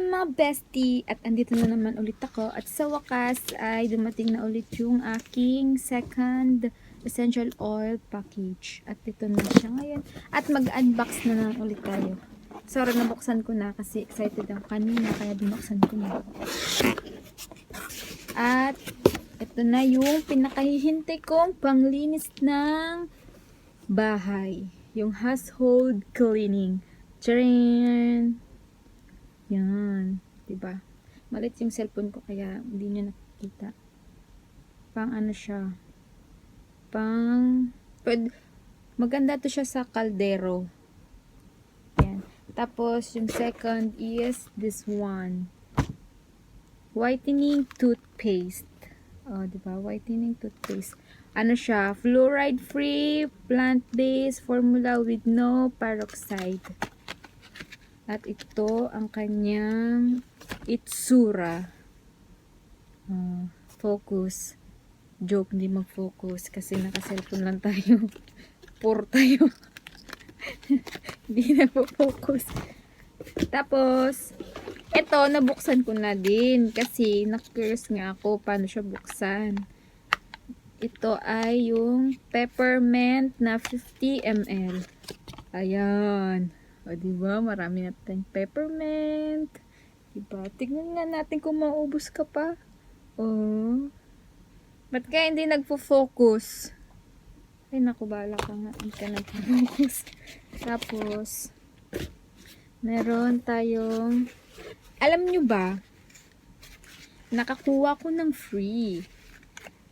mga bestie, at andito na naman ulit ako, at sa wakas ay dumating na ulit yung aking second essential oil package, at ito na siya ngayon, at mag-unbox na naman ulit tayo. Sorry, nabuksan ko na kasi excited ako kanina kaya binuksan ko na. At ito na yung pinakahihintay kong panglinis ng bahay, yung household cleaning. Tcharan! Yan, diba? Malit yung cellphone ko kaya hindi nyo nakikita. Pang ano siya? Maganda to siya sa kaldero. Yan. Tapos yung second is this one. Whitening toothpaste. Oh, diba? Whitening toothpaste. Ano siya? Fluoride-free, plant-based formula with no peroxide. At ito ang kanyang itsura. Focus. Joke, hindi mag-focus kasi naka-cellphone lang tayo. Poor tayo. Hindi na focus. Tapos, ito, nabuksan ko na din kasi na-curious nga ako paano siya buksan. Ito ay yung peppermint na 50 ml. Ayan. O, diba? Marami na tayong peppermint. Diba? Tignan nga natin kung maubos ka pa. O. Ba't kaya hindi nagfo-focus? Ay, naku, bala ka nga. Hindi ka nagfo-focus. Tapos, meron tayong, alam nyo ba, nakakuha ko ng free.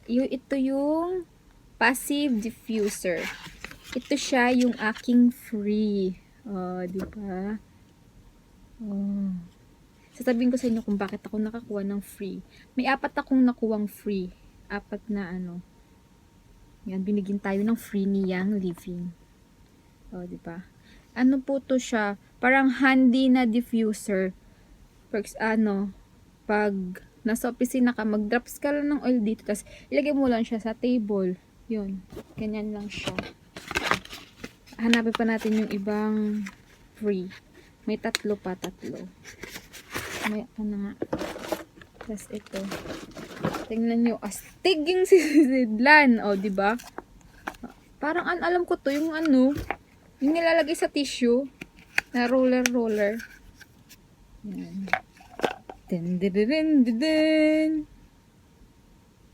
Ito yung passive diffuser. Ito siya yung aking free. Oh, di ba? Oh. Sasabihin ko sa inyo kung bakit ako nakakuha ng free. May 4 akong nakuwang free. 4 na ano. Yan, binigyan tayo ng free ni Yang Living. Oh, di ba? Ano po to siya? Parang handy na diffuser. Pag nasa opisina ka, mag-drops ka lang ng oil dito, tapos ilagay mo lang siya sa table. Yun. Ganyan lang siya. Hanapin pa natin yung ibang free. May 3 pa, 3. May ako na nga. Tapos ito. Tingnan nyo. Astig yung sisidlan. O, diba? Parang alam ko to. Yung ano. Yung nilalagay sa tissue. Na roller. Yan. Dun.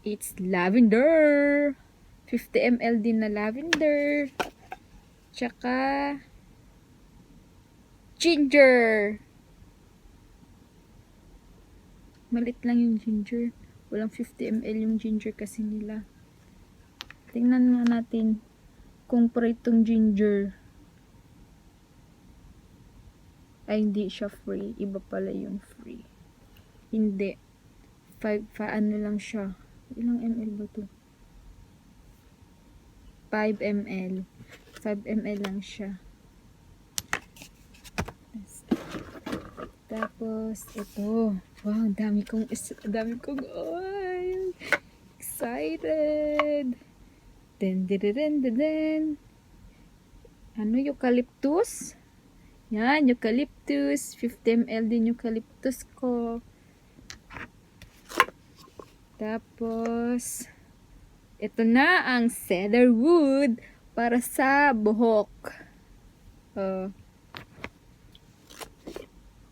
It's lavender. 50 ml din na lavender. Tsaka ginger. Malit lang yung ginger. Walang 50 ml yung ginger kasi nila. Tingnan nga natin kung itong ginger. Ay, hindi siya free. Iba pala yung free. Hindi. 5 ano lang siya. Ilang ml ba to? 5 ml. 5 ml lang siya. Tapos, ito. Wow, dami kong oil. Excited. Den. Ano, eucalyptus? Yan, eucalyptus. 50 ml din eucalyptus ko. Tapos, ito na ang cedarwood para sa buhok.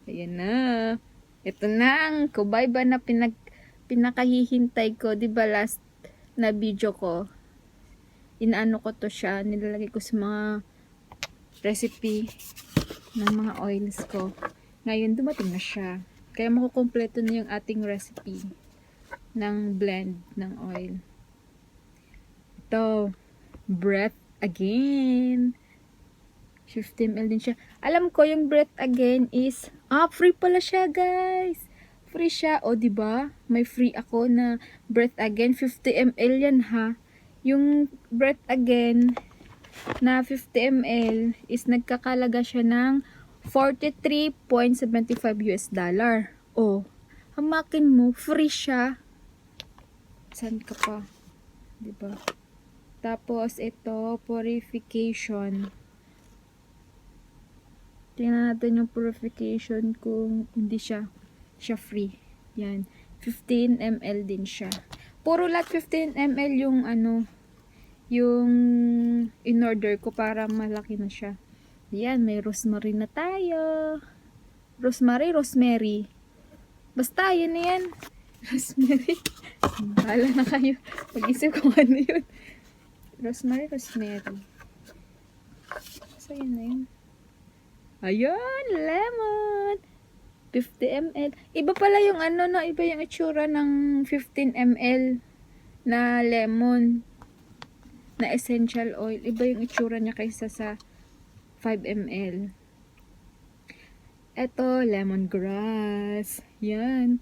Ayan na. Ito na ang kubayba na pinakahihintay ko. Diba last na video ko, inaano ko to siya. Nilalagay ko sa mga recipe ng mga oils ko. Ngayon, dumating na siya. Kaya makukumpleto na yung ating recipe ng blend ng oil. Ito, breath again. 50 ml din siya. Alam ko yung breath again is free pala siya, guys. Free siya. O, diba? May free ako na breath again. 50 ml yan, ha. Yung breath again na 50 ml is nagkakalaga siya ng $43.75 US. O, hamakin mo, free siya. Saan ka pa? Diba? Tapos, ito, purification. Tingnan natin yung purification kung hindi siya free. Yan. 15 ml din siya. Puro lahat 15 ml yung yung in-order ko para malaki na siya. Yan, may rosemary na tayo. Rosemary. Basta, yun na yan. Rosemary. Bahala na kayo. Mag-isip kung ano yun. Rosemary. So, yun na yun. Ayan, lemon. 50 ml. Iba pala yung iba yung itsura ng 15 ml na lemon na essential oil. Iba yung itsura niya kaysa sa 5 ml. Ito, lemongrass. Yan.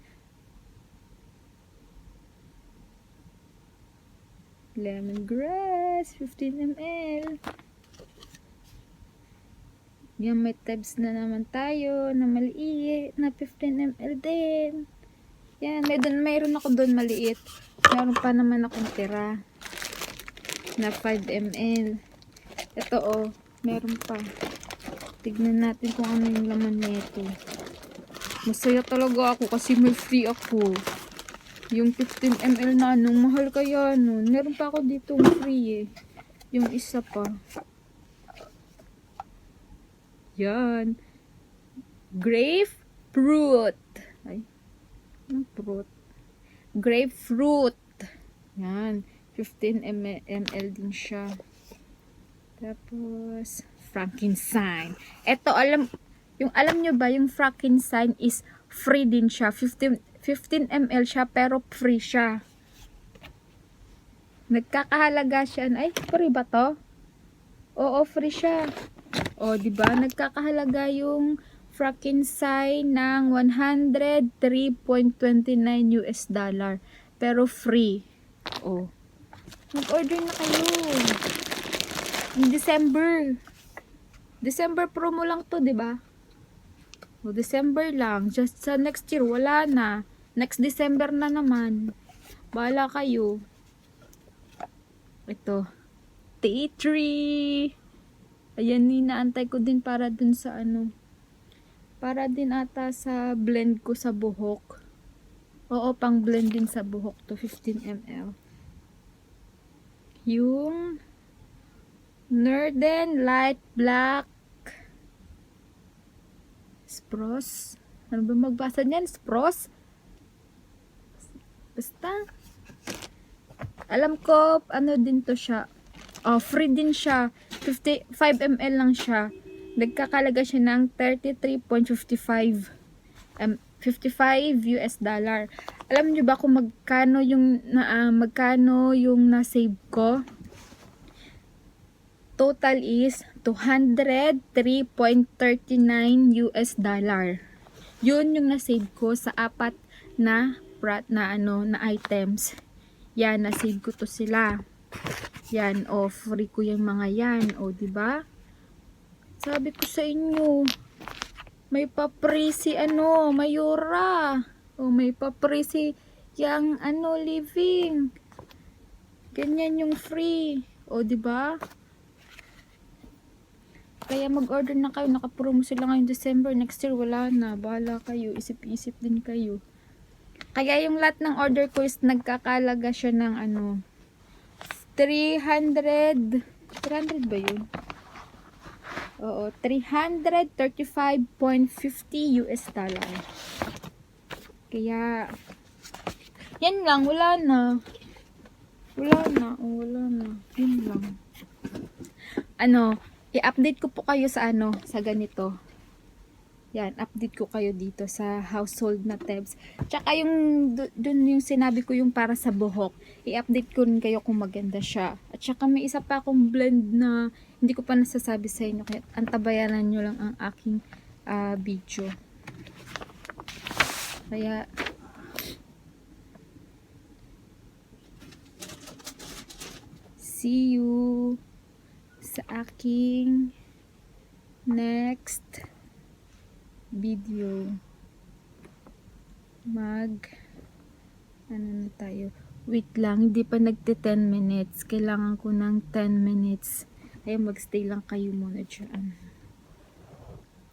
Lemongrass, 15 ml. Yan, may tabs na naman tayo na maliit na 15 ml din. Yan, mayroon ako doon maliit. Meron pa naman akong tira na 5 ml. Ito meron pa. Tignan natin kung ano yung laman nito. Masaya talaga ako kasi may free ako. Yung 15 ml na mahal kaya meron pa ako dito free yung isa pa. Yan. Grapefruit. Ay. Anong fruit? Grapefruit. Yan. 15 ml din siya. Tapos, frankincense. Ito, alam nyo ba, yung frankincense is free din siya. 15 ml siya, pero free siya. Nagkakahalaga siya. Ay, free ba to? Oo, free siya. O, diba? Nagkakahalaga yung frankincense ng $103.29. Pero free. O. Mag-order na kayo. In December promo lang to, diba? O, December lang. Just sa next year, wala na. Next December na naman. Bahala kayo. Ito. Tea tree. Ayan, inaantay ko din para dun sa para din ata sa blend ko sa buhok. Oo, pang blend din sa buhok to, 15 ml. Yung Northern Light Black Spruce. Ano ba magbasa niyan? Spruce? Basta. Alam ko, din to siya. Oh, free din siya. 5 ml lang siya. Nagkakalaga siya ng $33.55 $55. Alam niyo ba kung magkano yung na-save ko? Total is $203.39. Yun yung na-save ko sa 4 na items. Yan, na-save ko to sila. Yan, free ko yung mga yan. Diba? Sabi ko sa inyo, may pa-free si Mayura. May pa-free si yung living. Ganyan yung free. Diba? Kaya mag-order na kayo. Naka-promo sila ngayong December. Next year, wala na. Bahala kayo. Isip-isip din kayo. Kaya yung lahat ng order ko is nagkakalaga siya ng 300 ba yun? Oo, $335.50. Kaya, yan lang, wala na. Yun lang. I-update ko po kayo sa sa ganito. Yan, update ko kayo dito sa household na tabs. Tsaka yung dun yung sinabi ko yung para sa buhok. I-update ko rin kayo kung maganda siya. At tsaka may isa pa akong blend na hindi ko pa nasasabi sa inyo. Kaya antabayanan nyo lang ang aking video. Kaya see you sa aking next video. Na tayo. Wait lang, hindi pa nagte 10 minutes. Kailangan ko ng 10 minutes. Kaya magstay lang kayo muna dyan.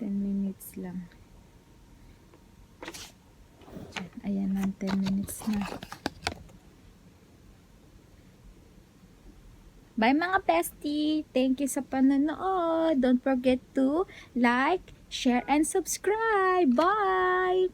10 minutes lang. Ayan na, 10 minutes na. Bye mga bestie! Thank you sa panonood! Don't forget to like, share, and subscribe! Bye!